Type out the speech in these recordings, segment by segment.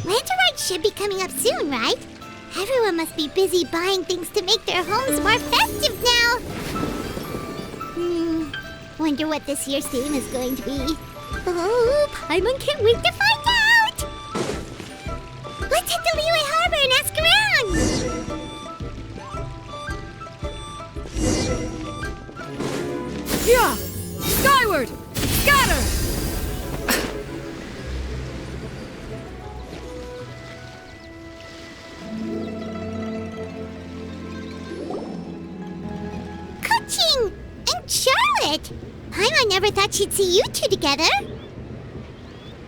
Lantern Rite should be coming up soon, right? Everyone must be busy buying things to make their homes more festive now. Wonder what this year's theme is going to be. Oh, Paimon can't wait to find out! Let's head to Liyue Harbor and ask around! Yeah! Skyward! Scatter! Keqing! And Charlotte! Paimon never thought she'd see you two together.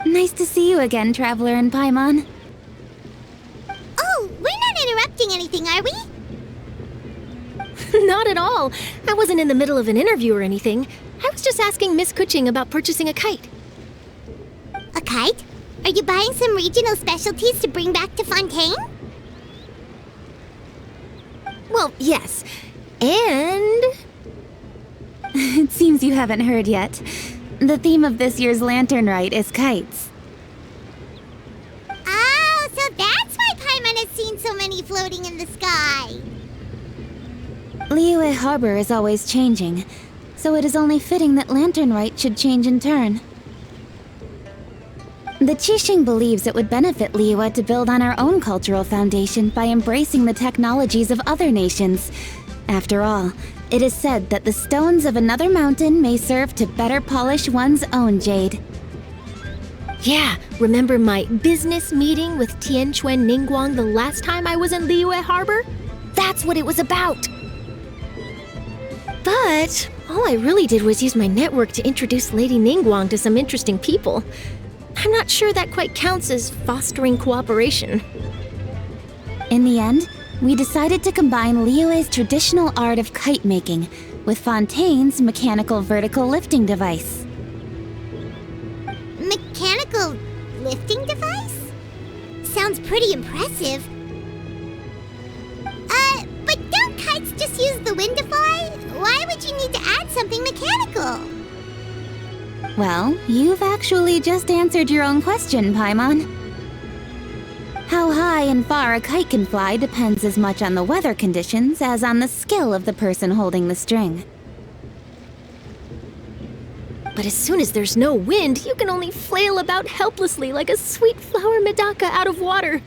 Nice to see you again, Traveler and Paimon. Oh, we're not interrupting anything, are we? Not at all. I wasn't in the middle of an interview or anything. I was just asking Miss Keqing about purchasing a kite. A kite? Are you buying some regional specialties to bring back to Fontaine? Well, yes. And... It seems you haven't heard yet. The theme of this year's Lantern Rite is kites. Oh, so that's why Paimon has seen so many floating in the sky. Liyue Harbor is always changing, so it is only fitting that Lantern Rite should change in turn. The keqing believes it would benefit Liyue to build on our own cultural foundation by embracing the technologies of other nations. After all, it is said that the stones of another mountain may serve to better polish one's own jade. Yeah, remember my business meeting with Tianquan Ningguang the last time I was in Liyue Harbor? That's what it was about! But all I really did was use my network to introduce Lady Ningguang to some interesting people. I'm not sure that quite counts as fostering cooperation. In the end, we decided to combine Liyue's traditional art of kite making with Fontaine's mechanical vertical lifting device. Mechanical lifting device? Sounds pretty impressive. But don't kites just use the wind to fly? Why would you need to add something mechanical? Well, you've actually just answered your own question, Paimon. How high and far a kite can fly depends as much on the weather conditions as on the skill of the person holding the string. But as soon as there's no wind, you can only flail about helplessly like a sweet flower medaka out of water.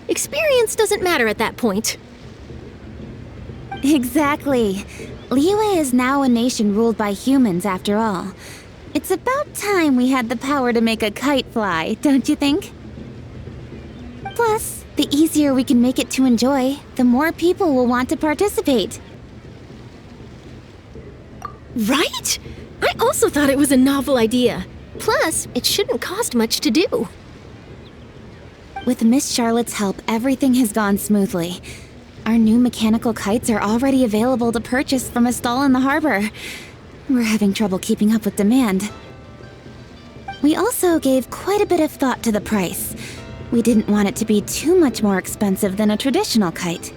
Experience doesn't matter at that point. Exactly. Liyue is now a nation ruled by humans, after all. It's about time we had the power to make a kite fly, don't you think? Plus, the easier we can make it to enjoy, the more people will want to participate. Right? I also thought it was a novel idea. Plus, it shouldn't cost much to do. With Miss Charlotte's help, everything has gone smoothly. Our new mechanical kites are already available to purchase from a stall in the harbor. We're having trouble keeping up with demand. We also gave quite a bit of thought to the price. We didn't want it to be too much more expensive than a traditional kite.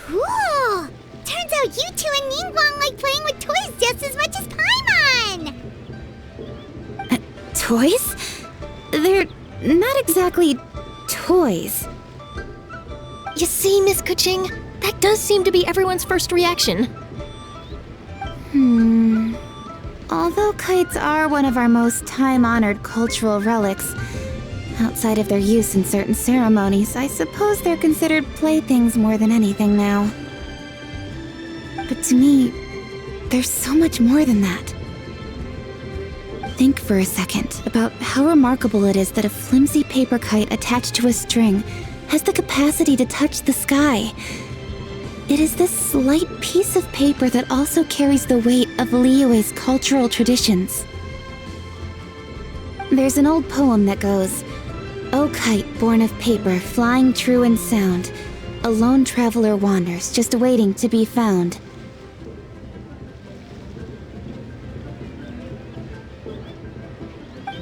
Cool! Turns out you two and Ningguang like playing with toys just as much as Paimon! Toys? They're not exactly toys. You see, Miss Keqing, that does seem to be everyone's first reaction. Although kites are one of our most time-honored cultural relics, outside of their use in certain ceremonies, I suppose they're considered playthings more than anything now. But to me, there's so much more than that. Think for a second about how remarkable it is that a flimsy paper kite attached to a string has the capacity to touch the sky. It is this slight piece of paper that also carries the weight of Liyue's cultural traditions. There's an old poem that goes, "O kite born of paper, flying true and sound, a lone traveler wanders, just waiting to be found."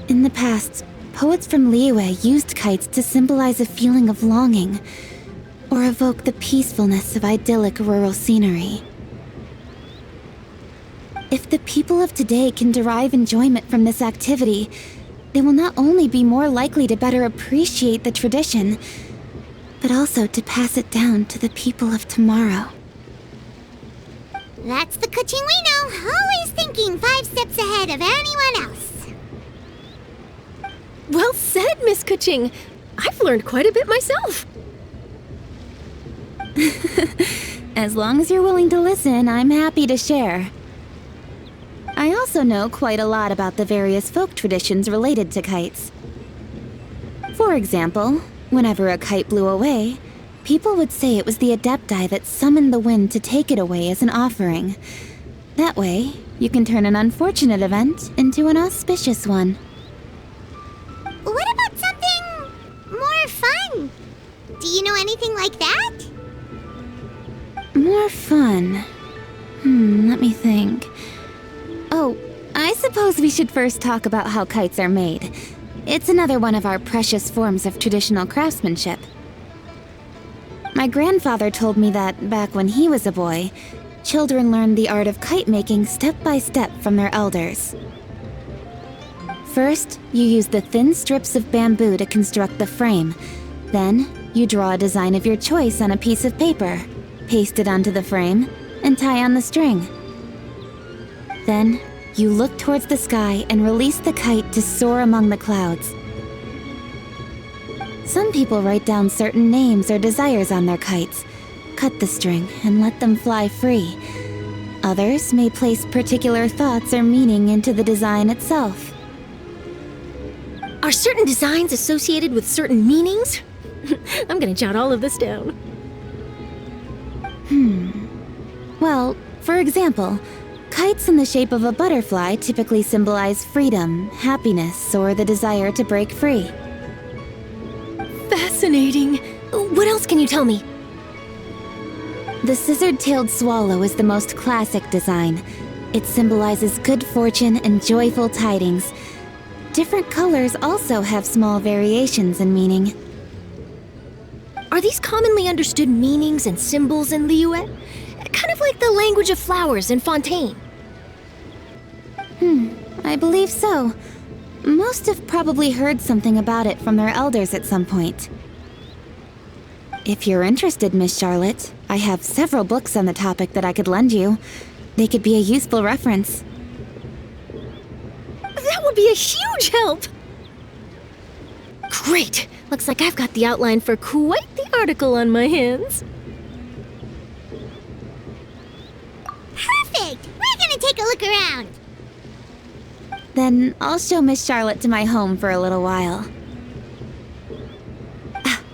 In the past, poets from Liyue used kites to symbolize a feeling of longing, or evoke the peacefulness of idyllic rural scenery. If the people of today can derive enjoyment from this activity, they will not only be more likely to better appreciate the tradition, but also to pass it down to the people of tomorrow. That's the keqing we know, always thinking 5 steps ahead of anyone else. Well said, Miss Keqing. I've learned quite a bit myself. As long as you're willing to listen, I'm happy to share. I also know quite a lot about the various folk traditions related to kites. For example, whenever a kite blew away, people would say it was the adepti that summoned the wind to take it away as an offering. That way, you can turn an unfortunate event into an auspicious one. What about something more fun? Do you know anything like that? More fun. Let me think. Oh, I suppose we should first talk about how kites are made. It's another one of our precious forms of traditional craftsmanship. My grandfather told me that, back when he was a boy, children learned the art of kite making step by step from their elders. First, you use the thin strips of bamboo to construct the frame. Then, you draw a design of your choice on a piece of paper, paste it onto the frame, and tie on the string. Then, you look towards the sky and release the kite to soar among the clouds. Some people write down certain names or desires on their kites, cut the string, and let them fly free. Others may place particular thoughts or meaning into the design itself. Are certain designs associated with certain meanings? I'm gonna jot all of this down. Well, for example, kites in the shape of a butterfly typically symbolize freedom, happiness, or the desire to break free. Fascinating. What else can you tell me? The scissored-tailed swallow is the most classic design. It symbolizes good fortune and joyful tidings. Different colors also have small variations in meaning. Are these commonly understood meanings and symbols in Liyue? Kind of like the language of flowers in Fontaine. I believe so. Most have probably heard something about it from their elders at some point. If you're interested, Miss Charlotte, I have several books on the topic that I could lend you. They could be a useful reference. That would be a huge help! Great! Looks like I've got the outline for quite the article on my hands. Perfect! We're gonna take a look around. Then I'll show Miss Charlotte to my home for a little while.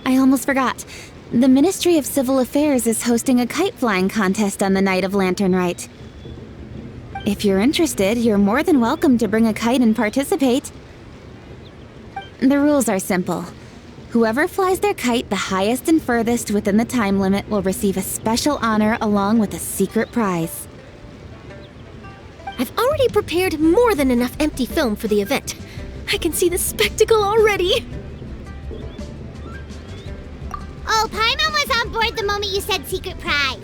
I almost forgot. The Ministry of Civil Affairs is hosting a kite flying contest on the night of Lantern Rite. If you're interested, you're more than welcome to bring a kite and participate. The rules are simple. Whoever flies their kite the highest and furthest within the time limit will receive a special honor along with a secret prize. I've already prepared more than enough empty film for the event. I can see the spectacle already. Oh, Paimon was on board the moment you said secret prize.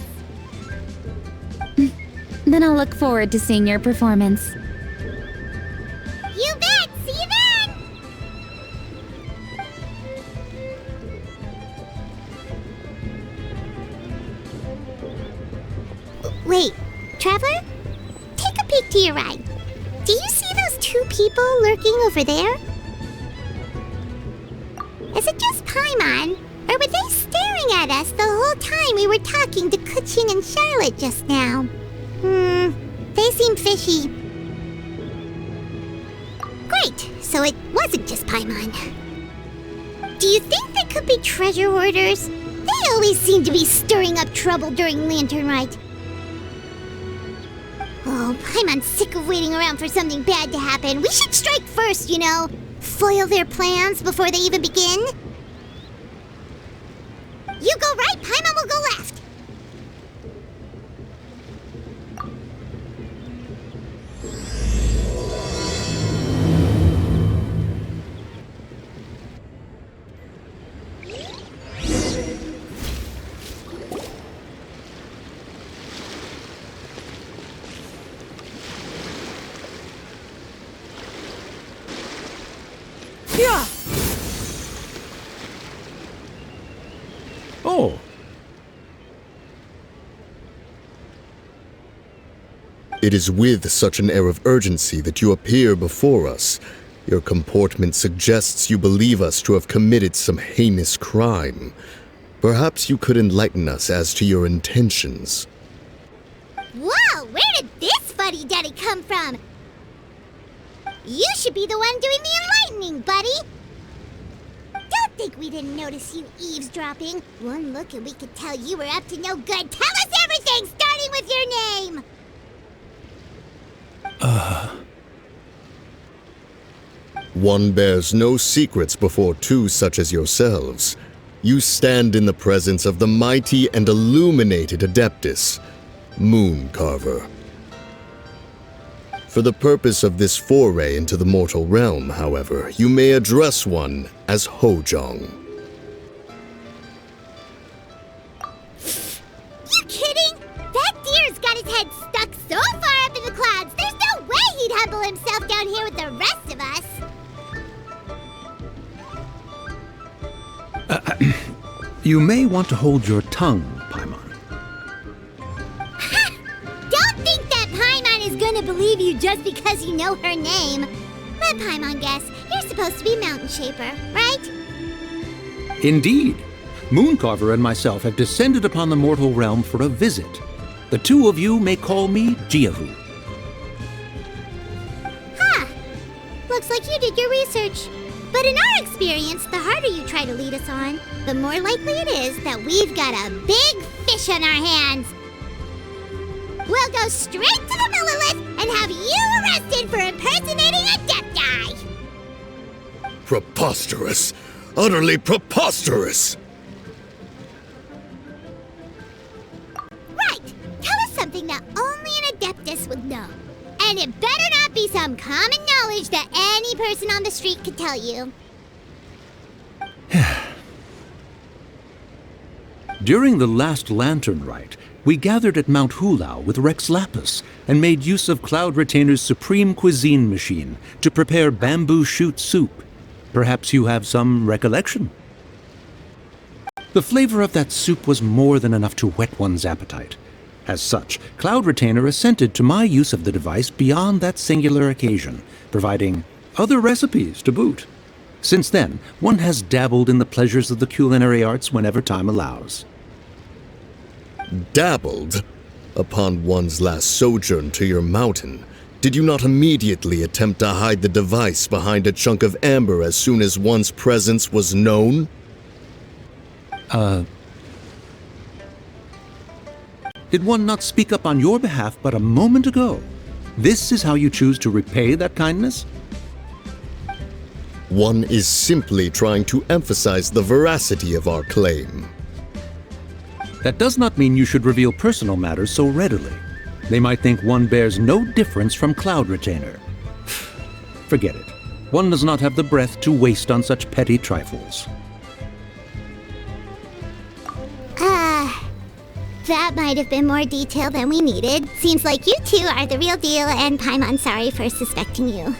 Then I'll look forward to seeing your performance. You bet! See you then! Wait, Traveler? Take a peek to your right. Do you see those 2 people lurking over there? Is it just Paimon? Or were they staring at us the whole time we were talking to keqing and Charlotte just now? They seem fishy. Great, so it wasn't just Paimon. Do you think they could be treasure hoarders? They always seem to be stirring up trouble during Lantern Rite. Oh, Paimon's sick of waiting around for something bad to happen. We should strike first, you know. Foil their plans before they even begin. You go right, Paimon will go left. Yeah. Oh. It is with such an air of urgency that you appear before us. Your comportment suggests you believe us to have committed some heinous crime. Perhaps you could enlighten us as to your intentions. Whoa, where did this fuddy-duddy come from? You should be the one doing the enlightening, buddy. Don't think we didn't notice you eavesdropping. One look and we could tell you were up to no good. Tell us everything, starting with your name! One bears no secrets before two such as yourselves. You stand in the presence of the mighty and illuminated Adeptus, Mooncarver. For the purpose of this foray into the mortal realm, however, you may address one as Hojong. You kidding? That deer's got his head stuck so far up in the clouds, there's no way he'd humble himself down here with the rest of us. You may want to hold your tongue, Paimon. Ha! Don't think that Paimon is gonna believe you just because you know her name. Let Paimon guess, you're supposed to be Mountain Shaper, right? Indeed. Mooncarver and myself have descended upon the mortal realm for a visit. The two of you may call me Jiahu. Huh. Looks like you did your research. But in our experience, the harder you try to lead us on, the more likely it is that we've got a big fish on our hands. We'll go straight to the Millilith and have you arrested for impersonating Adepti! Preposterous! Utterly preposterous! Right! Tell us something that only an Adeptus would know. And it better not be some common knowledge that any person on the street could tell you. During the last Lantern Rite, we gathered at Mount Hulao with Rex Lapis and made use of Cloud Retainer's supreme cuisine machine to prepare bamboo shoot soup. Perhaps you have some recollection? The flavor of that soup was more than enough to whet one's appetite. As such, Cloud Retainer assented to my use of the device beyond that singular occasion, providing other recipes to boot. Since then, one has dabbled in the pleasures of the culinary arts whenever time allows. Dabbled? Upon one's last sojourn to your mountain, did you not immediately attempt to hide the device behind a chunk of amber as soon as one's presence was known? Did one not speak up on your behalf but a moment ago? This is how you choose to repay that kindness? One is simply trying to emphasize the veracity of our claim. That does not mean you should reveal personal matters so readily. They might think one bears no difference from Cloud Retainer. Forget it. One does not have the breath to waste on such petty trifles. That might have been more detail than we needed. Seems like you two are the real deal, and Paimon sorry for suspecting you.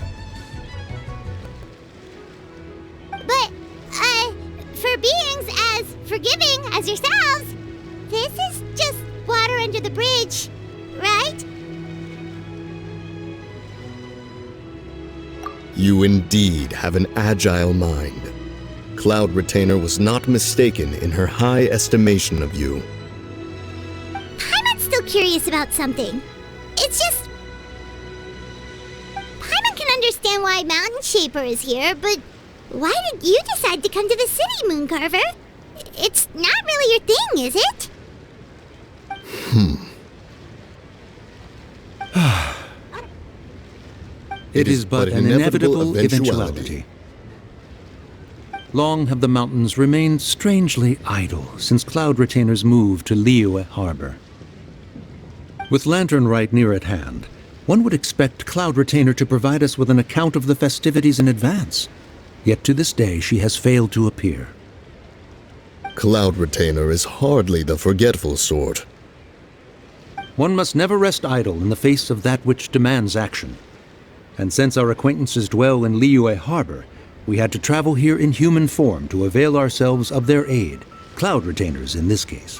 But, for beings as forgiving as yourselves, this is just water under the bridge, right? You indeed have an agile mind. Cloud Retainer was not mistaken in her high estimation of you. Paimon's still curious about something. It's just... Paimon can understand why Mountain Shaper is here, but why did you decide to come to the city, Mooncarver? It's not really your thing, is it? It is but an inevitable eventuality. Long have the mountains remained strangely idle since Cloud Retainer's move to Liyue Harbor. With Lantern Rite near at hand, one would expect Cloud Retainer to provide us with an account of the festivities in advance. Yet to this day she has failed to appear. Cloud Retainer is hardly the forgetful sort. One must never rest idle in the face of that which demands action. And since our acquaintances dwell in Liyue Harbor, we had to travel here in human form to avail ourselves of their aid, cloud retainers in this case.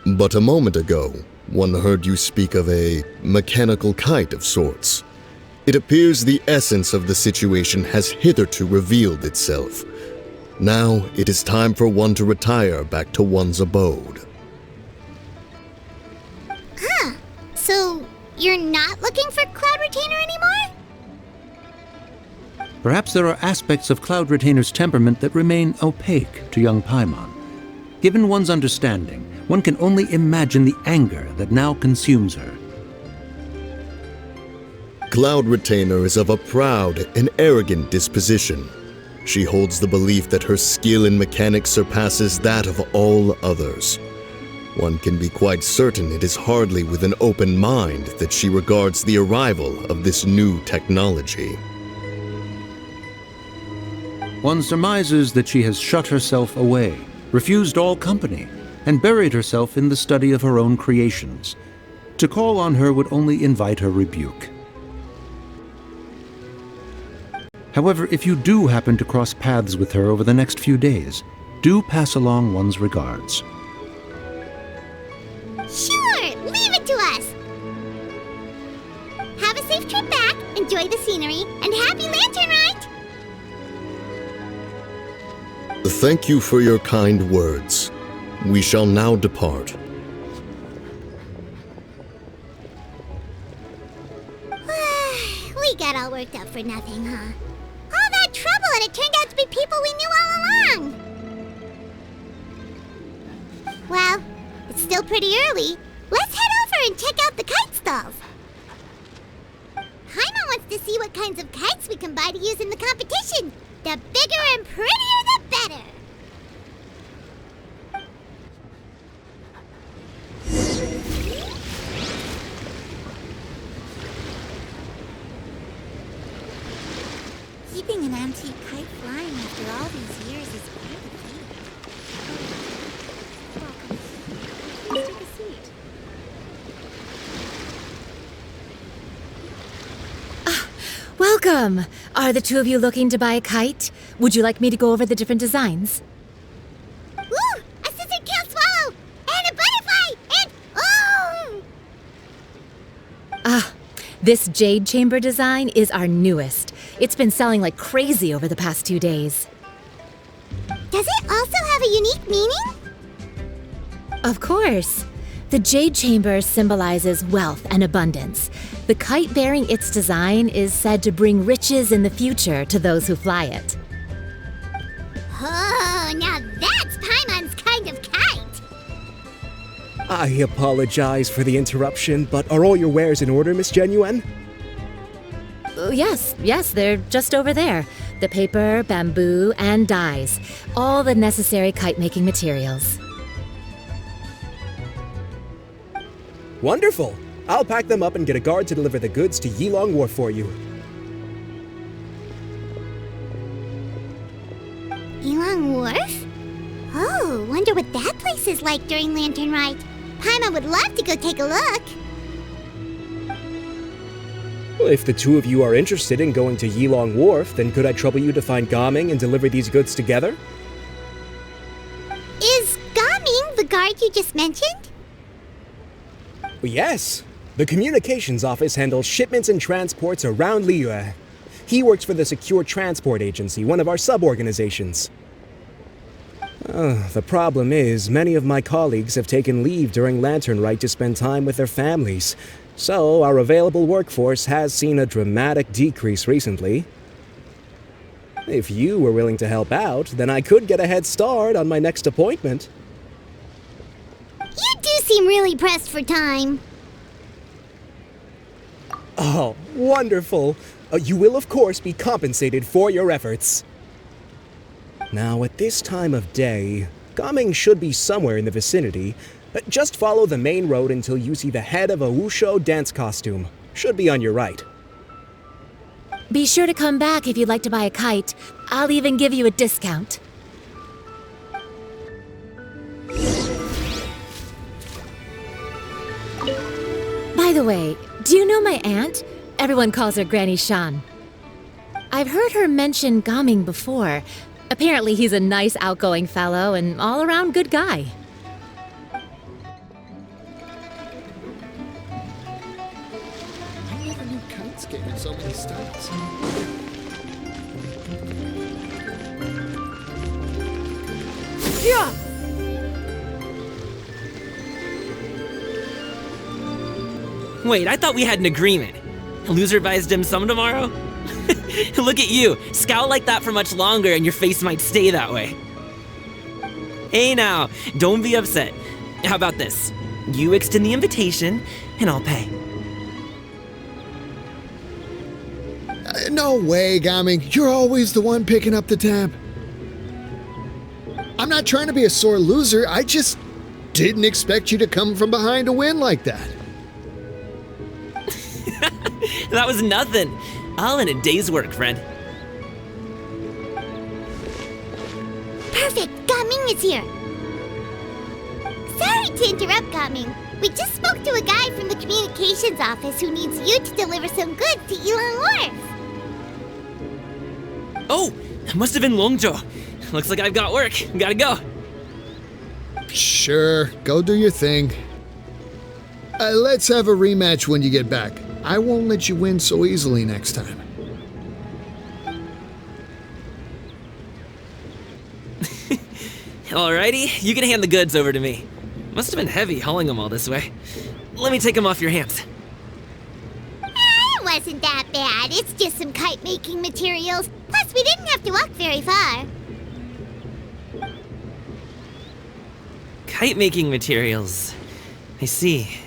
But a moment ago, one heard you speak of a mechanical kite of sorts. It appears the essence of the situation has hitherto revealed itself. Now it is time for one to retire back to one's abode. So, you're not looking for Cloud Retainer anymore? Perhaps there are aspects of Cloud Retainer's temperament that remain opaque to young Paimon. Given one's understanding, one can only imagine the anger that now consumes her. Cloud Retainer is of a proud and arrogant disposition. She holds the belief that her skill in mechanics surpasses that of all others. One can be quite certain it is hardly with an open mind that she regards the arrival of this new technology. One surmises that she has shut herself away, refused all company, and buried herself in the study of her own creations. To call on her would only invite her rebuke. However, if you do happen to cross paths with her over the next few days, do pass along one's regards. Sure, leave it to us! Have a safe trip back, enjoy the scenery, and happy Lantern Rite! Thank you for your kind words. We shall now depart. We got all worked up for nothing, huh? All that trouble and it turned out to be people we knew all along! Well, it's still pretty early. Let's head over and check out the kite stalls. Paimon wants to see what kinds of kites we can buy to use in the competition. The bigger and prettier, the better. Keeping an antique kite flying after all these years is quite a feat. Welcome. Please take a seat. Welcome! Are the two of you looking to buy a kite? Would you like me to go over the different designs? Ooh! A scissor-tailed swallow! And a butterfly! And... oh! This jade chamber design is our newest. It's been selling like crazy over the past 2 days. Does it also have a unique meaning? Of course. The jade chamber symbolizes wealth and abundance. The kite bearing its design is said to bring riches in the future to those who fly it. Oh, now that's Paimon's kind of kite! I apologize for the interruption, but are all your wares in order, Miss Genuine? Yes, they're just over there. The paper, bamboo, and dyes. All the necessary kite-making materials. Wonderful! I'll pack them up and get a guard to deliver the goods to Yilong Wharf for you. Yilong Wharf? Oh, wonder what that place is like during Lantern Rite. Paimon would love to go take a look. Well, if the two of you are interested in going to Yilong Wharf, then could I trouble you to find Gaming and deliver these goods together? Is Gaming the guard you just mentioned? Well, yes. The communications office handles shipments and transports around Liyue. He works for the Secure Transport Agency, one of our sub-organizations. The problem is, many of my colleagues have taken leave during Lantern Rite to spend time with their families, so our available workforce has seen a dramatic decrease recently. If you were willing to help out, then I could get a head start on my next appointment. You do seem really pressed for time. Oh, wonderful! You will, of course, be compensated for your efforts. Now, at this time of day, Gaming should be somewhere in the vicinity. Just follow the main road until you see the head of a Wushu dance costume. Should be on your right. Be sure to come back if you'd like to buy a kite. I'll even give you a discount. By the way, do you know my aunt? Everyone calls her Granny Shan. I've heard her mention Gaming before. Apparently he's a nice, outgoing fellow and all-around good guy. I never knew kites came in so many styles. Yeah! Wait, I thought we had an agreement. Loser buys dim sum tomorrow? Look at you, scowl like that for much longer and your face might stay that way. Hey now, don't be upset. How about this? You extend the invitation, and I'll pay. No way, Gaming. You're always the one picking up the tab. I'm not trying to be a sore loser. I just didn't expect you to come from behind to win like that. That was nothing. All in a day's work, friend. Perfect! Gaming is here! Sorry to interrupt, Gaming. We just spoke to a guy from the communications office who needs you to deliver some goods to Yilong Wharf. Oh, it must have been Longzhou. Looks like I've got work. Gotta go. Sure, go do your thing. Let's have a rematch when you get back. I won't let you win so easily next time. Alrighty, you can hand the goods over to me. Must have been heavy hauling them all this way. Let me take them off your hands. It wasn't that bad. It's just some kite-making materials. Plus, we didn't have to walk very far. Kite-making materials. I see.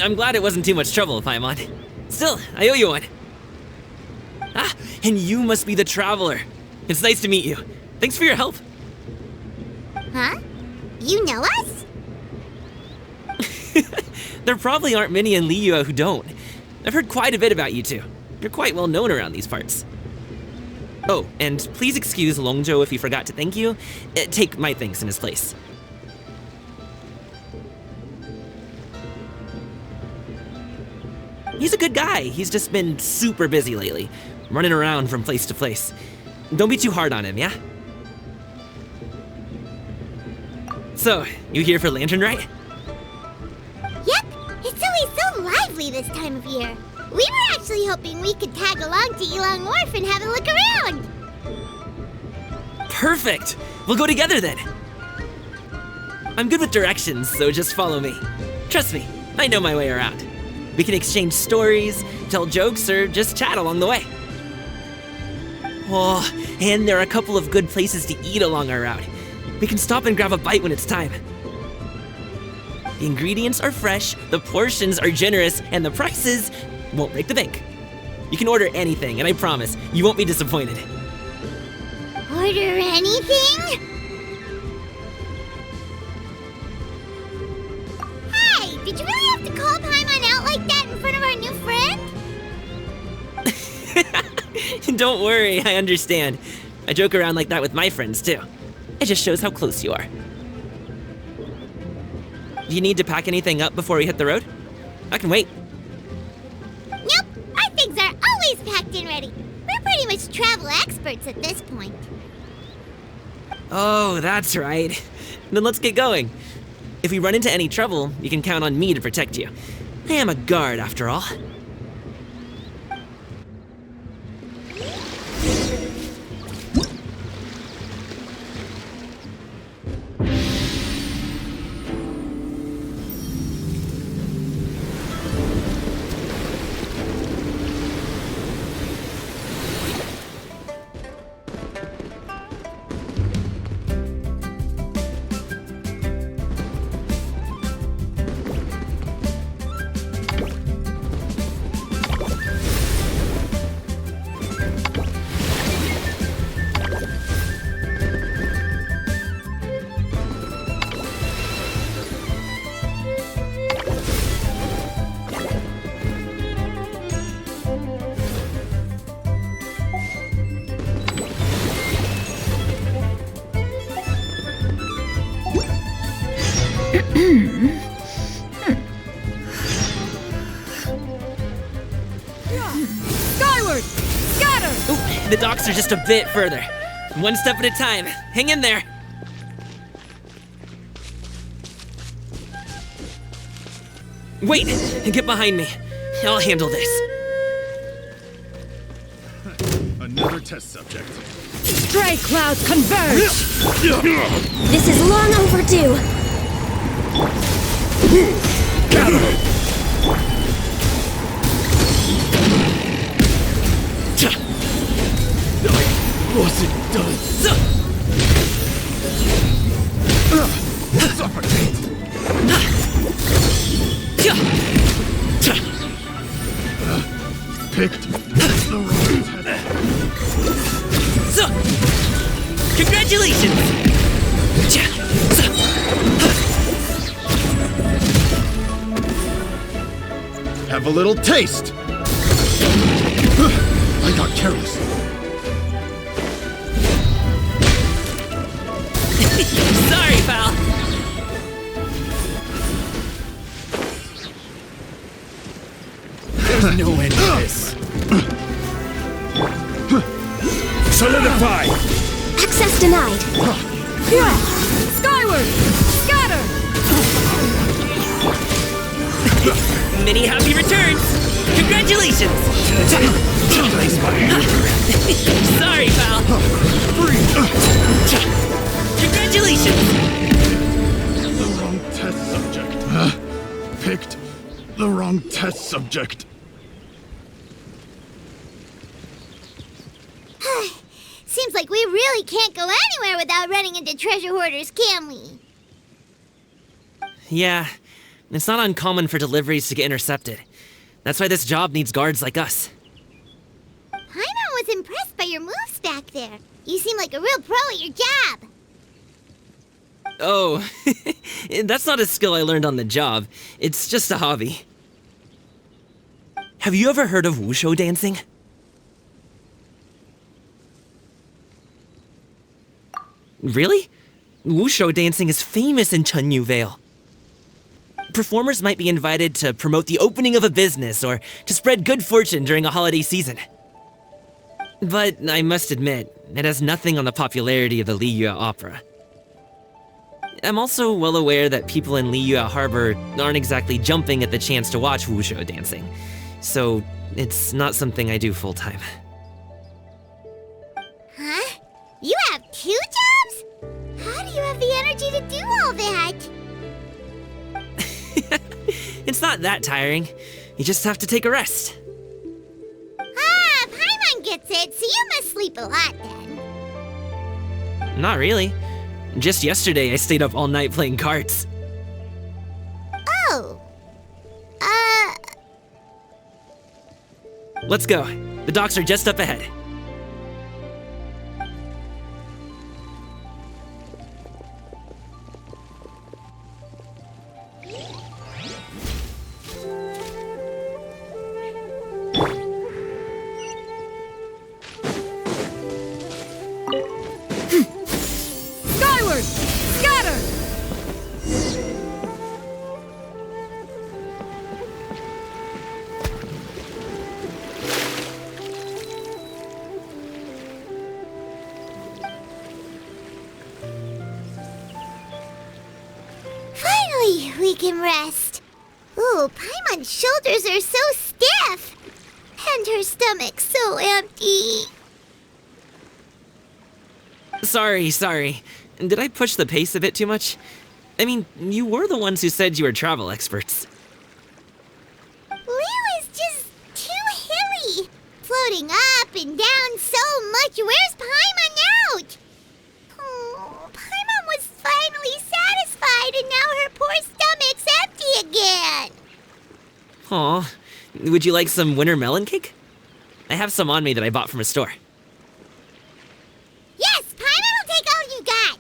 I'm glad it wasn't too much trouble, Paimon. Still, I owe you one. Ah, and you must be the traveler. It's nice to meet you. Thanks for your help. Huh? You know us? There probably aren't many in Liyue who don't. I've heard quite a bit about you two. You're quite well known around these parts. Oh, and please excuse Longzhou if he forgot to thank you. Take my thanks in his place. He's a good guy. He's just been super busy lately, running around from place to place. Don't be too hard on him, yeah? So, you here for Lantern Rite? Yep, it's always so lively this time of year. We were actually hoping we could tag along to Yilong Wharf and have a look around. Perfect! We'll go together then. I'm good with directions, so just follow me. Trust me, I know my way around. We can exchange stories, tell jokes, or just chat along the way. Oh, and there are a couple of good places to eat along our route. We can stop and grab a bite when it's time. The ingredients are fresh, the portions are generous, and the prices won't break the bank. You can order anything, and I promise, you won't be disappointed. Order anything? Hey, did you really have to call Paimon out like that in front of our new friend? Don't worry, I understand. I joke around like that with my friends, too. It just shows how close you are. Do you need to pack anything up before we hit the road? I can wait. Nope, our things are always packed and ready. We're pretty much travel experts at this point. Oh, that's right. Then let's get going. If we run into any trouble, you can count on me to protect you. I am a guard, after all. Skyward! Scatter! Ooh, the docks are just a bit further. One step at a time. Hang in there. Wait! Get behind me. I'll handle this. Another test subject. Stray clouds converge! This is long overdue. What's it done? Suffocate! Picked the wrong test. Congratulations! Have a little taste! I got careless. Sorry, pal. There's no end to this. Solidify! Access denied. Skyward! Scatter! Many happy returns! Congratulations! Sorry, pal. Congratulations! The wrong test subject. Picked the wrong test subject. Seems like we really can't go anywhere without running into treasure hoarders, can we? Yeah, it's not uncommon for deliveries to get intercepted. That's why this job needs guards like us. Paimon was impressed by your moves back there. You seem like a real pro at your job. Oh, that's not a skill I learned on the job. It's just a hobby. Have you ever heard of wushu dancing? Really? Wushu dancing is famous in Chunyu Vale. Performers might be invited to promote the opening of a business or to spread good fortune during a holiday season. But I must admit, it has nothing on the popularity of the Liyue opera. I'm also well aware that people in Liyue Harbor aren't exactly jumping at the chance to watch wushu dancing, so it's not something I do full-time. Huh? You have 2 jobs? How do you have the energy to do all that? It's not that tiring. You just have to take a rest. Ah, Paimon gets it, so you must sleep a lot then. Not really. Just yesterday, I stayed up all night playing cards. Oh. Let's go. The docks are just up ahead. Skyward! Scatter! Finally, we can rest. Ooh, Paimon's shoulders are so stiff. And her stomach's so empty. Sorry. Did I push the pace a bit too much? I mean, you were the ones who said you were travel experts. Liyue is just too hilly. Floating up and down so much. Where's Paimon out? Oh, Paimon was finally satisfied and now her poor stomach's empty again. Aw, would you like some winter melon cake? I have some on me that I bought from a store. Yes, Paimon will take all you got.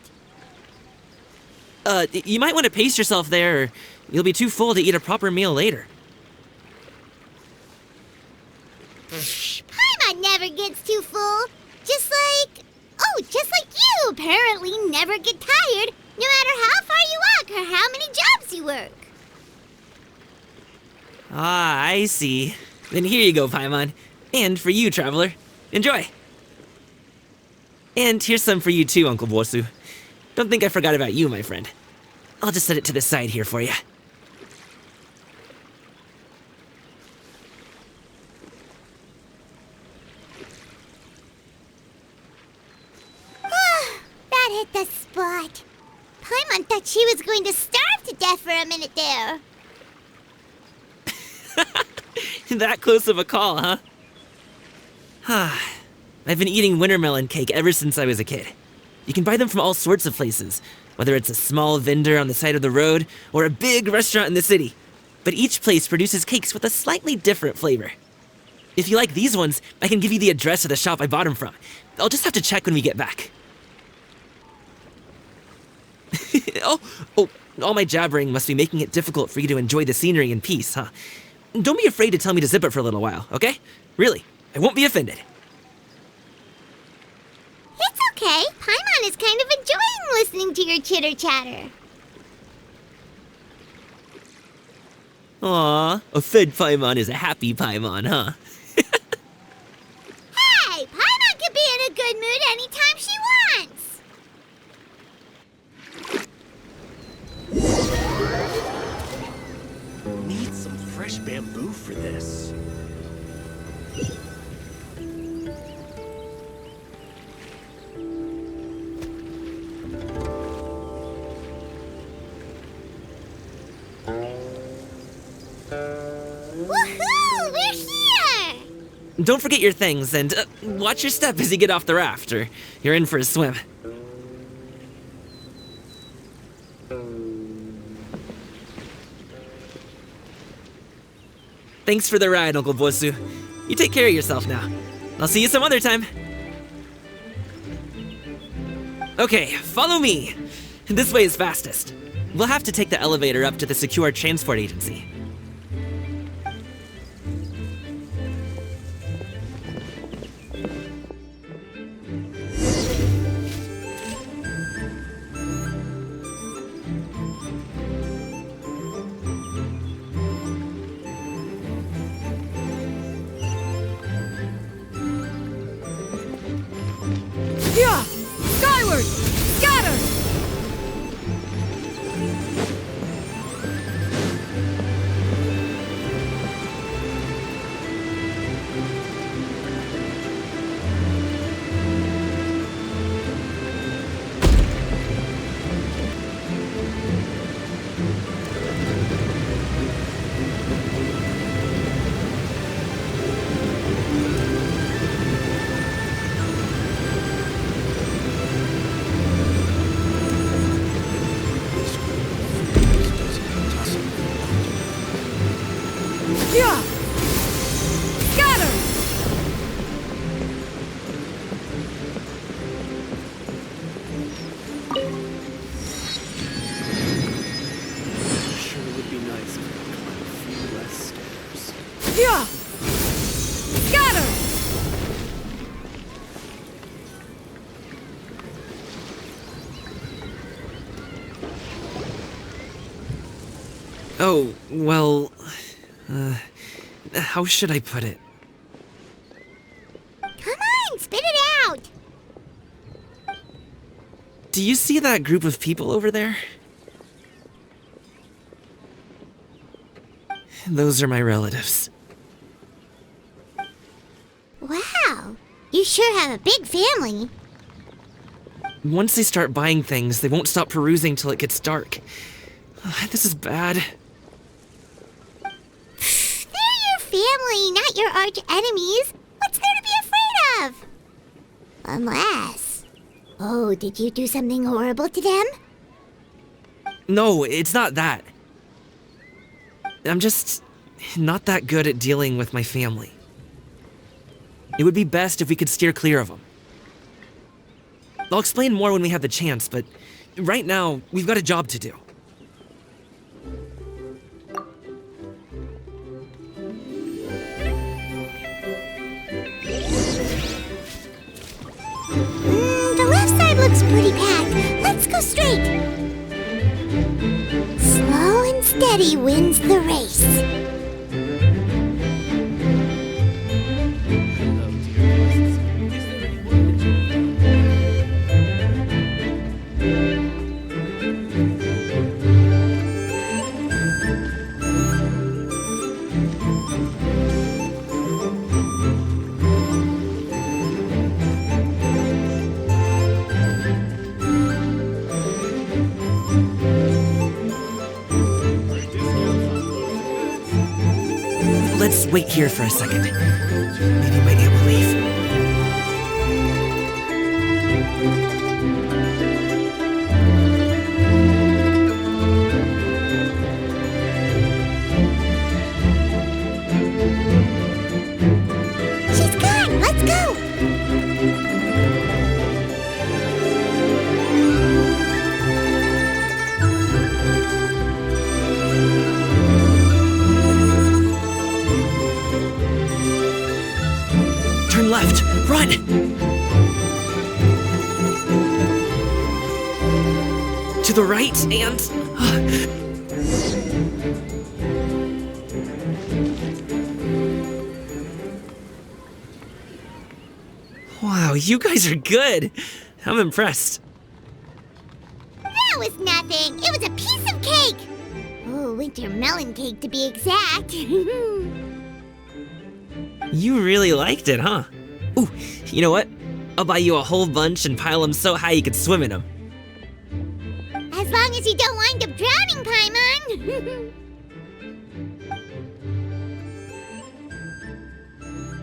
You might want to pace yourself there, or you'll be too full to eat a proper meal later. Paimon never gets too full. Just like you apparently never get tired, no matter how far you walk or how many jobs you work. Ah, I see. Then here you go, Paimon. And for you, traveler. Enjoy! And here's some for you too, Uncle Bosu. Don't think I forgot about you, my friend. I'll just set it to the side here for you. That hit the spot. Paimon thought she was going to starve to death for a minute there. That close of a call, huh? I've been eating wintermelon cake ever since I was a kid. You can buy them from all sorts of places, whether it's a small vendor on the side of the road or a big restaurant in the city. But each place produces cakes with a slightly different flavor. If you like these ones, I can give you the address of the shop I bought them from. I'll just have to check when we get back. Oh, all my jabbering must be making it difficult for you to enjoy the scenery in peace, huh? Don't be afraid to tell me to zip it for a little while, okay? Really, I won't be offended. It's okay. Paimon is kind of enjoying listening to your chitter-chatter. Aw, a fed Paimon is a happy Paimon, huh? Hey, Paimon can be in a good mood anytime she wants. Need some fresh bamboo for this. Woohoo! We're here! Don't forget your things, and watch your step as you get off the raft, or you're in for a swim. Thanks for the ride, Uncle Bosu. You take care of yourself now. I'll see you some other time. Okay, follow me. This way is fastest. We'll have to take the elevator up to the secure transport agency. Yeah! Skyward! Scatter! Yeah! Scatter! Sure would be nice if I climbed a few less stairs. Yeah! Scatter! Oh, well... how should I put it? Come on, spit it out! Do you see that group of people over there? Those are my relatives. Wow, you sure have a big family. Once they start buying things, they won't stop perusing till it gets dark. This is bad. They're your family, not your arch enemies. What's there to be afraid of? Unless... Oh, did you do something horrible to them? No, it's not that. I'm just not that good at dealing with my family. It would be best if we could steer clear of them. I'll explain more when we have the chance, but right now, we've got a job to do. The left side looks pretty packed. Let's go straight. Slow and steady wins the race. wait here for a second. Maybe my aunt will leave. She's gone! Let's go! Turn left! Run! To the right and... Wow, you guys are good! I'm impressed. That was nothing. It was a piece of cake. Oh, winter melon cake to be exact. You really liked it, huh? Ooh, you know what? I'll buy you a whole bunch and pile them so high you could swim in them. As long as you don't wind up drowning, Paimon.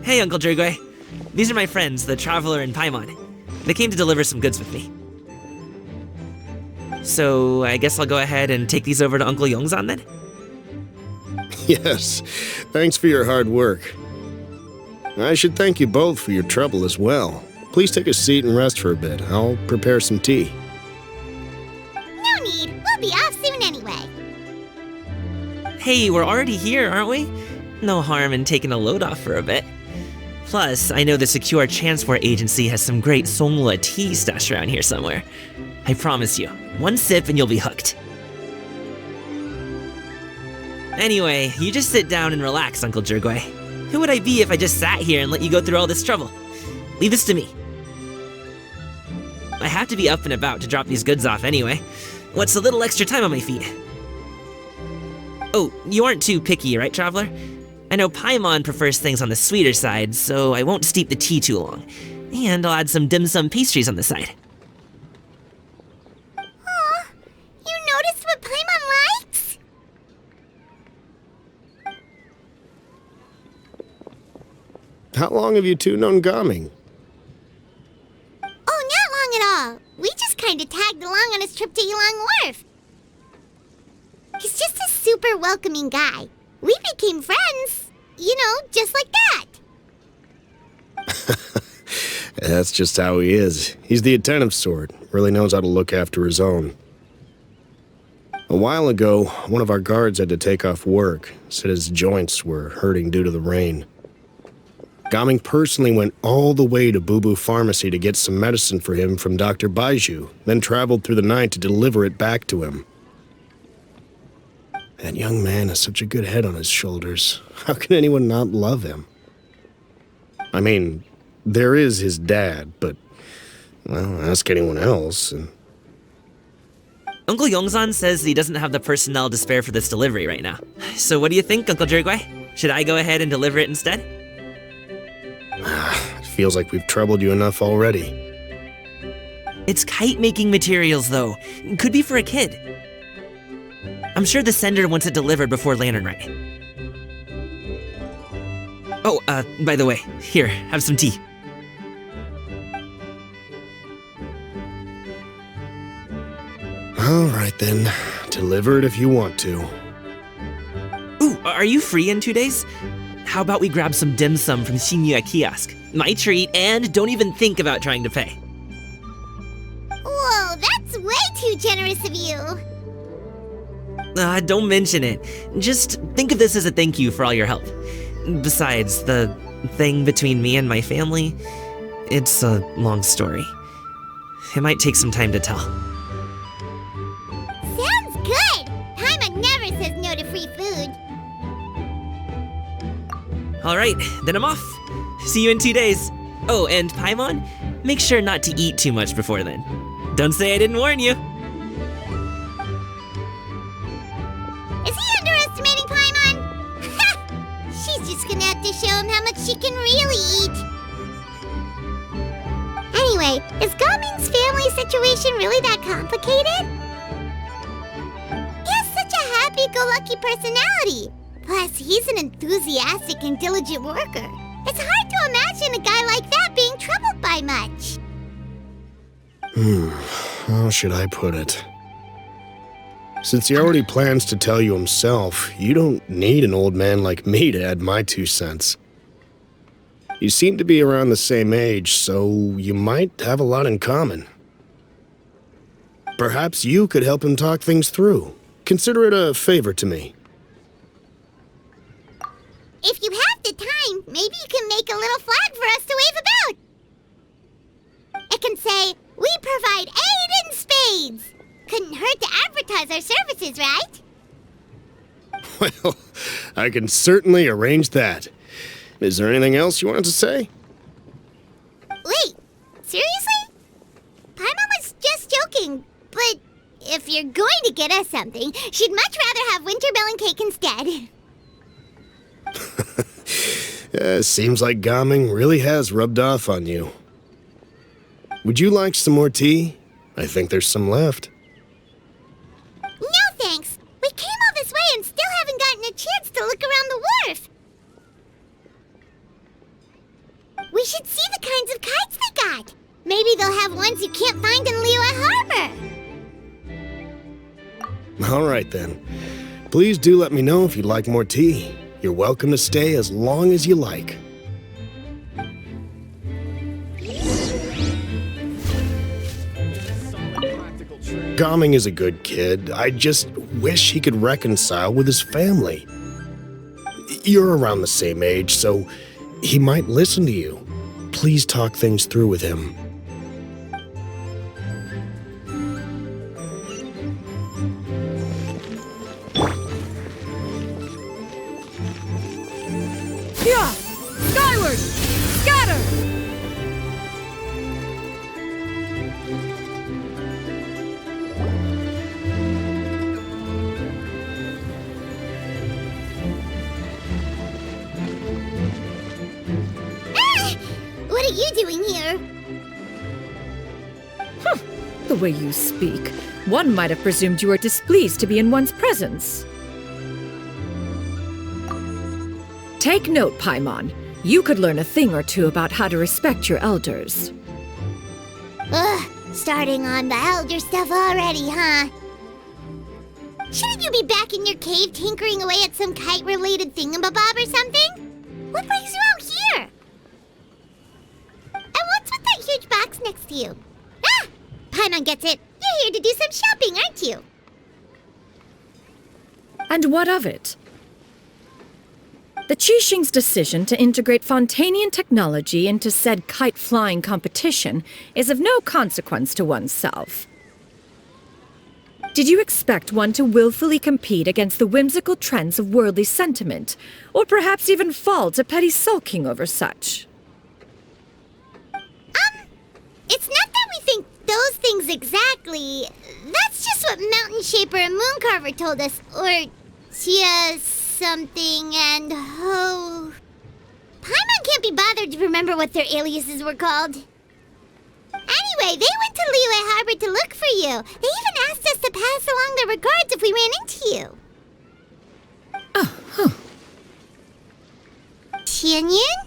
Hey, Uncle Jirgwe. These are my friends, the Traveler and Paimon. They came to deliver some goods with me. So, I guess I'll go ahead and take these over to Uncle Yongzan then? Yes, thanks for your hard work. I should thank you both for your trouble as well. Please take a seat and rest for a bit. I'll prepare some tea. No need. We'll be off soon anyway. Hey, we're already here, aren't we? No harm in taking a load off for a bit. Plus, I know the Secure Transport Agency has some great zhongli tea stashed around here somewhere. I promise you, one sip and you'll be hooked. Anyway, you just sit down and relax, Uncle Jirgwe. Who would I be if I just sat here and let you go through all this trouble? Leave this to me. I have to be up and about to drop these goods off anyway. What's a little extra time on my feet? Oh, you aren't too picky, right, Traveler? I know Paimon prefers things on the sweeter side, so I won't steep the tea too long. And I'll add some dim sum pastries on the side. Aw, you noticed what Paimon likes? How long have you two known Gaming? Oh, not long at all. We just kinda tagged along on his trip to Yilong Wharf. He's just a super welcoming guy. We became friends. You know, just like that. That's just how he is. He's the attentive sort. Really knows how to look after his own. A while ago, one of our guards had to take off work. Said his joints were hurting due to the rain. Gaming personally went all the way to Boo Boo Pharmacy to get some medicine for him from Dr. Baiju, then traveled through the night to deliver it back to him. That young man has such a good head on his shoulders. How can anyone not love him? I mean, there is his dad, but, well, ask anyone else, and... Uncle Yongzan says he doesn't have the personnel to spare for this delivery right now. So what do you think, Uncle Jirgwe? Should I go ahead and deliver it instead? It feels like we've troubled you enough already. It's kite-making materials, though. Could be for a kid. I'm sure the sender wants it delivered before Lantern Rite. Oh, by the way, here, have some tea. All right then, deliver it if you want to. Ooh, are you free in 2 days? How about we grab some dim sum from Xianyun kiosk? My treat, and don't even think about trying to pay. Whoa, that's way too generous of you. Don't mention it. Just think of this as a thank you for all your help. Besides, the thing between me and my family, it's a long story. It might take some time to tell. Sounds good. Paimon never says no to free food. Alright, then I'm off. See you in 2 days. Oh, and Paimon, make sure not to eat too much before then. Don't say I didn't warn you. Is he underestimating Paimon? She's just gonna have to show him how much she can really eat. Anyway, is Gaming's family situation really that complicated? He has such a happy-go-lucky personality. Plus, he's an enthusiastic and diligent worker. It's hard to imagine a guy like that being troubled by much. How should I put it? Since he already plans to tell you himself, you don't need an old man like me to add my 2 cents. You seem to be around the same age, so you might have a lot in common. Perhaps you could help him talk things through. Consider it a favor to me. If you have the time, maybe you can make a little flag for us to wave about. It can say, "We provide aid in spades." Couldn't hurt to advertise our services, right? Well, I can certainly arrange that. Is there anything else you wanted to say? Wait, seriously? Paimon was just joking, but if you're going to get us something, she'd much rather have wintermelon cake instead. Seems like Gaming really has rubbed off on you. Would you like some more tea? I think there's some left. No thanks. We came all this way and still haven't gotten a chance to look around the wharf. We should see the kinds of kites they got. Maybe they'll have ones you can't find in Liyue Harbor. All right then. Please do let me know if you'd like more tea. You're welcome to stay as long as you like. Gaming is a good kid. I just wish he could reconcile with his family. You're around the same age, so he might listen to you. Please talk things through with him. Yeah! Skyward! Scatter! What are you doing here? The way you speak, one might have presumed you were displeased to be in one's presence. Take note, Paimon. You could learn a thing or two about how to respect your elders. Ugh, starting on the elder stuff already, huh? Shouldn't you be back in your cave tinkering away at some kite-related thingamabob or something? What brings you out here? And what's with that huge box next to you? Ah! Paimon gets it. You're here to do some shopping, aren't you? And what of it? The Keqing's decision to integrate Fontanian technology into said kite-flying competition is of no consequence to oneself. Did you expect one to willfully compete against the whimsical trends of worldly sentiment, or perhaps even fall to petty sulking over such? It's not that we think those things exactly. That's just what Mountain Shaper and Mooncarver told us. Or Tia something and Ho. Paimon can't be bothered to remember what their aliases were called. Anyway, they went to Liyue Harbor to look for you. They even asked us to pass along their regards if we ran into you. Oh, huh. xianyun?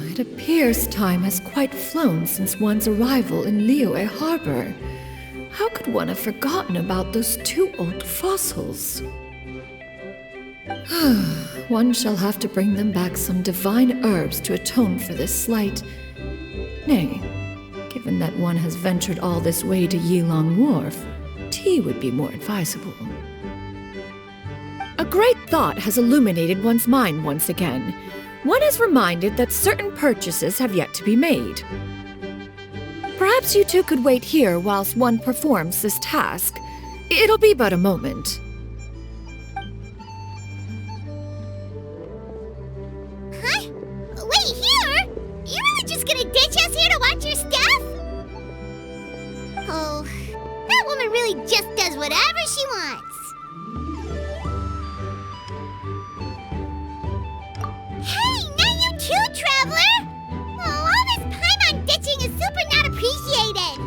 It appears time has quite flown since one's arrival in Liyue Harbor. How could one have forgotten about those 2 old fossils? One shall have to bring them back some divine herbs to atone for this slight. Nay, given that one has ventured all this way to Yilong Wharf, tea would be more advisable. A great thought has illuminated one's mind once again. One is reminded that certain purchases have yet to be made. Perhaps you two could wait here whilst one performs this task. It'll be but a moment. Huh? Wait, here? You really just gonna ditch us here to watch your stuff? Oh, that woman really just does whatever she wants. Hey, not you too, Traveler! Oh, all this Paimon ditching is super not appreciated.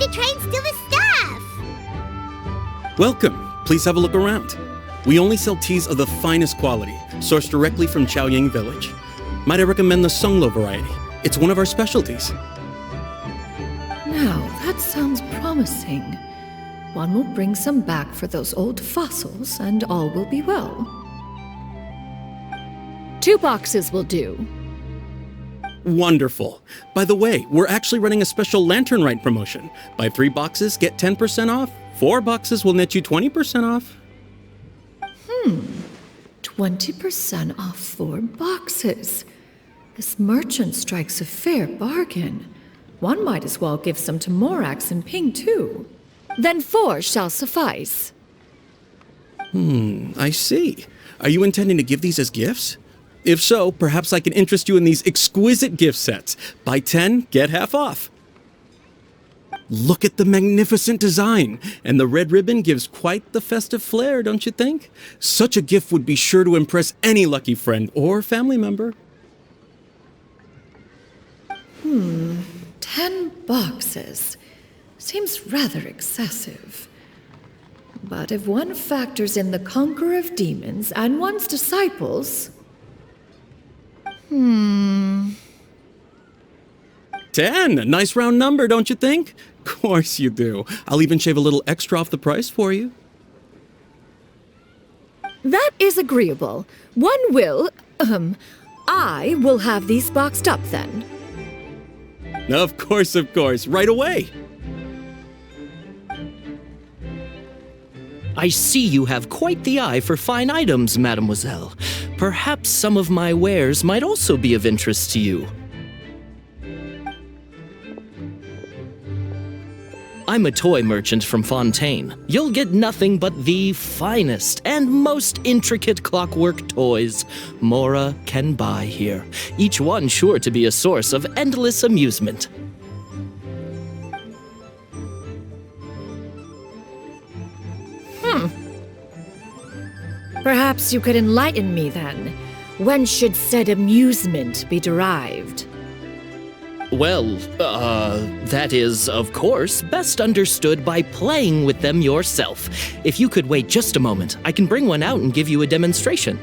to try and steal his stuff! Welcome. Please have a look around. We only sell teas of the finest quality, sourced directly from Xiaoying village. Might I recommend the Songlo variety? It's one of our specialties. Now, that sounds promising. One will bring some back for those old fossils, and all will be well. 2 boxes will do. Wonderful. By the way, we're actually running a special Lantern Rite promotion. Buy 3 boxes, get 10% off. 4 boxes will net you 20% off. 20% off 4 boxes. This merchant strikes a fair bargain. One might as well give some to Morax and Ping, too. Then 4 shall suffice. I see. Are you intending to give these as gifts? If so, perhaps I can interest you in these exquisite gift sets. Buy 10, get half off. Look at the magnificent design, and the red ribbon gives quite the festive flair, don't you think? Such a gift would be sure to impress any lucky friend or family member. 10 boxes. Seems rather excessive. But if one factors in the conqueror of demons and one's disciples... 10, a nice round number, don't you think? Of course you do. I'll even shave a little extra off the price for you. That is agreeable. I will have these boxed up then. Of course, right away. I see you have quite the eye for fine items, mademoiselle. Perhaps some of my wares might also be of interest to you. I'm a toy merchant from Fontaine. You'll get nothing but the finest and most intricate clockwork toys Mora can buy here, each one sure to be a source of endless amusement. Perhaps you could enlighten me then. When should said amusement be derived? Well, that is, of course, best understood by playing with them yourself. If you could wait just a moment, I can bring one out and give you a demonstration.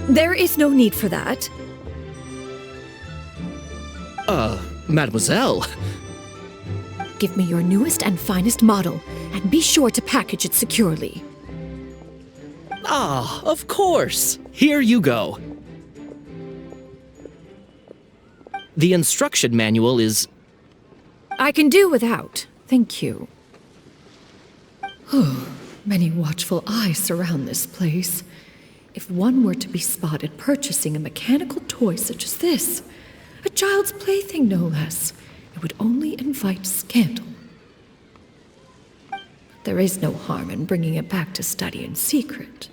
There is no need for that. Mademoiselle. Give me your newest and finest model, and be sure to package it securely. Ah, of course. Here you go. The instruction manual is... I can do without, thank you. Many watchful eyes surround this place. If one were to be spotted purchasing a mechanical toy such as this, a child's plaything no less, it would only invite scandal. But there is no harm in bringing it back to study in secret.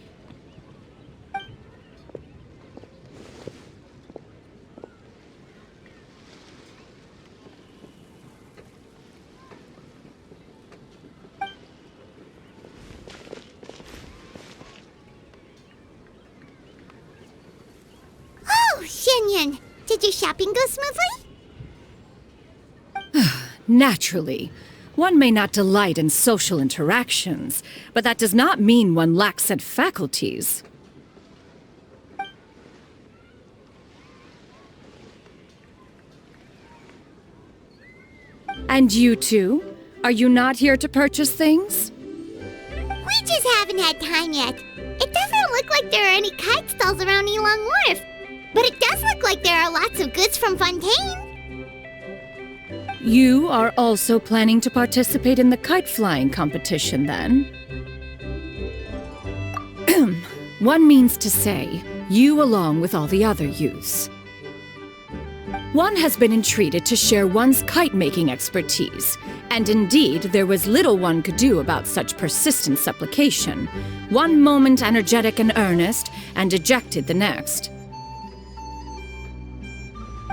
Oh, xianyun! Did your shopping go smoothly? Naturally. One may not delight in social interactions, but that does not mean one lacks said faculties. And you two? Are you not here to purchase things? We just haven't had time yet. It doesn't look like there are any kite stalls around Elong Wharf, but it does look like there are lots of goods from Fontaine. You are also planning to participate in the kite flying competition, then? One means to say, you along with all the other youths. One has been entreated to share one's kite-making expertise, and indeed there was little one could do about such persistent supplication. One moment energetic and earnest, and dejected the next.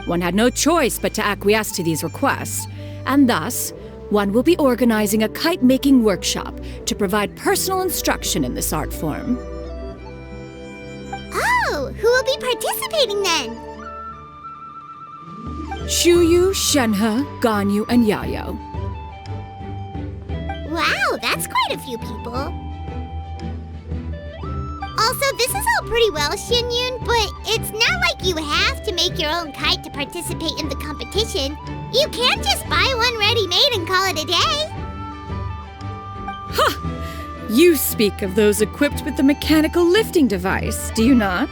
One had no choice but to acquiesce to these requests, and thus, one will be organizing a kite-making workshop to provide personal instruction in this art form. Oh, who will be participating then? Shuyu, Shenhe, Ganyu, and Yayo. Wow, that's quite a few people. Also, this is all pretty well, xianyun, but it's not like you have to make your own kite to participate in the competition. You can't just buy one ready-made and call it a day. Ha! You speak of those equipped with the mechanical lifting device, do you not?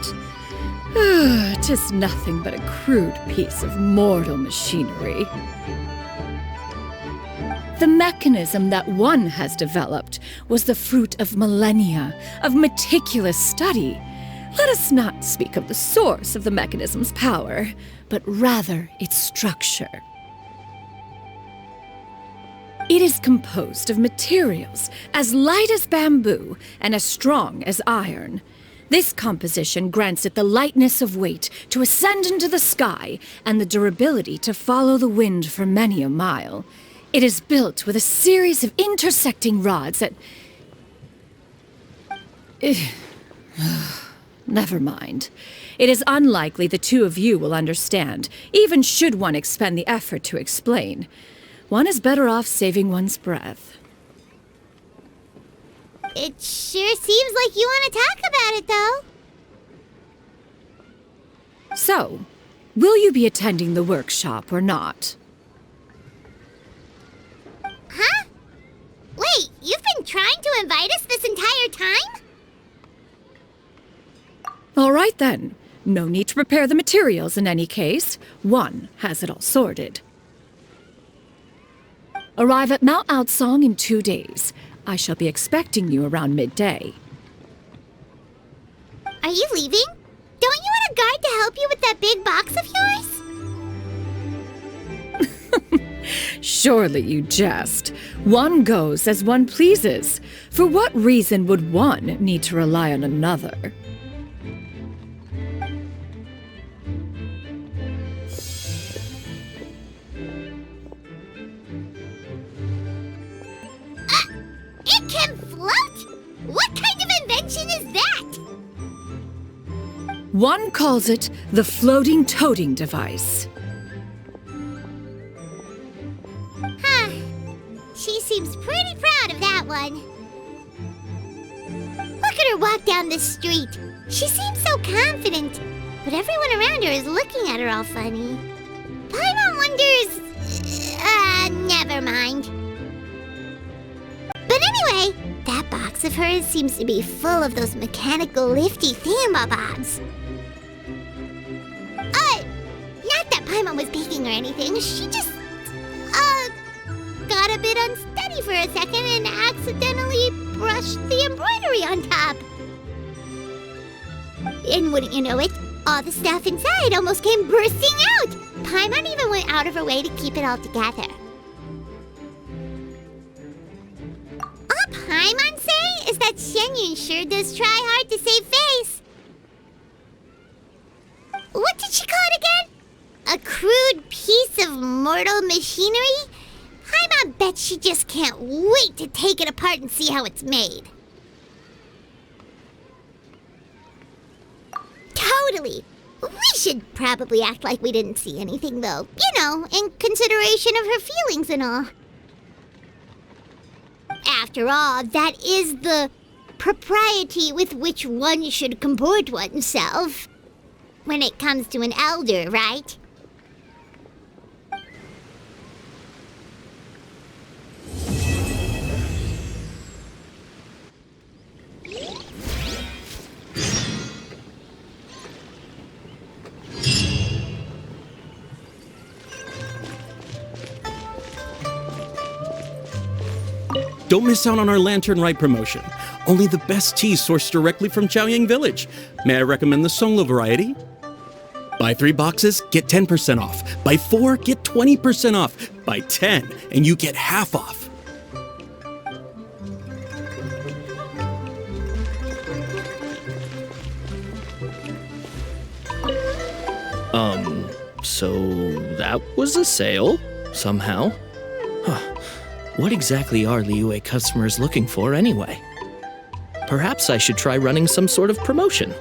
'Tis nothing but a crude piece of mortal machinery. The mechanism that one has developed was the fruit of millennia of meticulous study. Let us not speak of the source of the mechanism's power, but rather its structure. It is composed of materials as light as bamboo and as strong as iron. This composition grants it the lightness of weight to ascend into the sky and the durability to follow the wind for many a mile. It is built with a series of intersecting rods that... Never mind. It is unlikely the two of you will understand, even should one expend the effort to explain. One is better off saving one's breath. It sure seems like you want to talk about it, though. So, will you be attending the workshop or not? Huh? Wait, you've been trying to invite us this entire time? All right then. No need to prepare the materials in any case. One has it all sorted. Arrive at Mount Outsong in 2 days. I shall be expecting you around midday. Are you leaving? Don't you want a guard to help you with that big box of yours? Surely you jest. One goes as one pleases. For what reason would one need to rely on another? It can float? What kind of invention is that? One calls it the floating toting device. Huh. She seems pretty proud of that one. Look at her walk down the street. She seems so confident, but everyone around her is looking at her all funny. Paimon wonders... never mind. But anyway, that box of hers seems to be full of those mechanical lifty thingamabobs. Not that Paimon was peeking or anything. She just, got a bit unsteady for a second and accidentally brushed the embroidery on top. And wouldn't you know it, all the stuff inside almost came bursting out. Paimon even went out of her way to keep it all together. All Paimon say is that xianyun sure does try hard to save face. What did she call it again? A crude piece of mortal machinery? Paimon bets she just can't wait to take it apart and see how it's made. Totally. We should probably act like we didn't see anything, though. You know, in consideration of her feelings and all. After all, that is the propriety with which one should comport oneself. When it comes to an elder, right? Don't miss out on our Lantern Rite promotion. Only the best tea sourced directly from Xiaoying Village. May I recommend the zhongli variety? Buy 3 boxes, get 10% off. Buy 4, get 20% off. Buy 10, and you get half off. So that was a sale, somehow. Huh. What exactly are Liyue customers looking for anyway? Perhaps I should try running some sort of promotion.